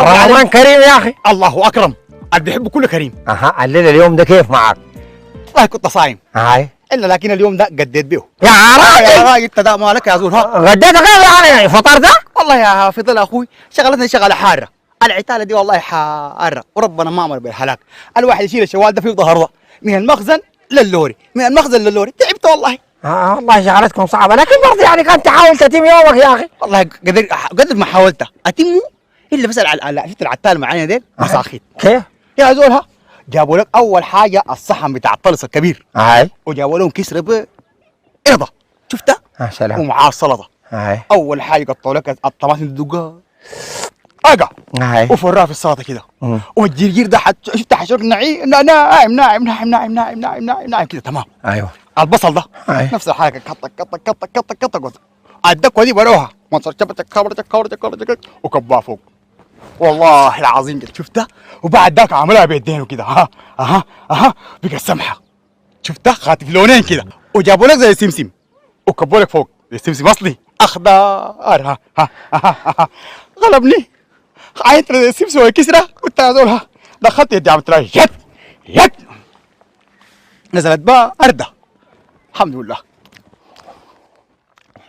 رمضان كريم يا اخي. الله اكرم، اللي بيحب كله كريم. اها الليله اليوم ده كيف معك؟ والله كنت صايم هاي الا لكن اليوم ده قديت به. يا يا راجل راجل انت ده مالك يا زول ها؟ غديت كيف يعني فطرت؟ والله يا فضل اخوي شغلتنا شغله حاره، العتاله دي والله حاره وربنا ما امر بالهلاك. الواحد يشيل الشوال ده في ظهره من المخزن للوري، من المخزن للوري، تعبت والله. والله شغلتكم صعبه، لكن برضه يعني كانت تحاول تتم يومك يا اخي. والله قدر ما حاولت اتمه الا بس شفت العتال معانا ديل مساخيت. كيف؟ يا زول ها جابوا لك اول حاجه الصحن بتاع الطلس الكبير، هاي وجابوا لهم كسره بيضه شفتها؟ سلام. ومعاه السلطه. هاي اول حاجه قطعوا لك الطماطم الدقه اقع هاي وفرها في السلطه كده، والجرجير ده شفت حشرك ناعم ناعم ناعم ناعم ناعم ناعم ناعم ناعم ناعم كده تمام. ايوه البصل ده هاي نفس الحاجه قطع قطع قطع قطع قطع قطع الدكوه دي بروها مصر كبر وكبها فوق. والله العظيم كده شفتها، وبعد ذاك عملها بيدينه كده ها اها بقى سمحه شفتها خاتف لونين كده، وجابوا لك زي السمسم وكبوا لك فوق زي السمسم اصلي اخضر. ها غلبني عينت زي السمسم والكسره كنت ازولها، دخلت يدي عملت لها يد نزلت بقى ارده الحمد لله.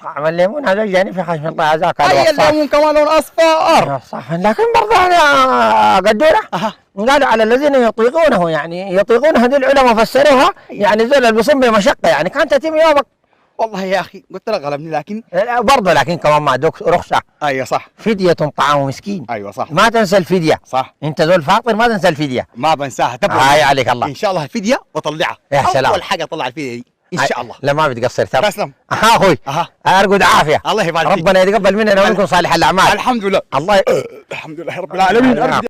طعم الليمون هذا جاني في خشم الله عزاك. اي الليمون كمان لون اصفر. صح، لكن برضه انا قدوره قالوا على الذين يطيقونه، يعني يطيقون هذه العلماء فسروها يعني زول اللي بيصوم بمشقه يعني كانت تتم يومك. والله يا اخي قلت لك غلبني لكن برضه لكن كمان ما دوك رخصه. ايوه صح. فديه طعام مسكين. ايوه صح. ما تنسى الفديه. صح. انت زول فاطر ما تنسى الفديه. ما بنساها تبقى. هاي عليك الله. ان شاء الله الفديه وطلعها. يا سلام. اول حاجه طلع الفديه دي ان شاء الله. لا ما بتقصر ترى. تسلم. اخوي ارقد عافيه. الله يبارك فيك. ربنا يتقبل مننا ومنكم صالح الاعمال. الحمد لله. الله الحمد لله رب العالمين.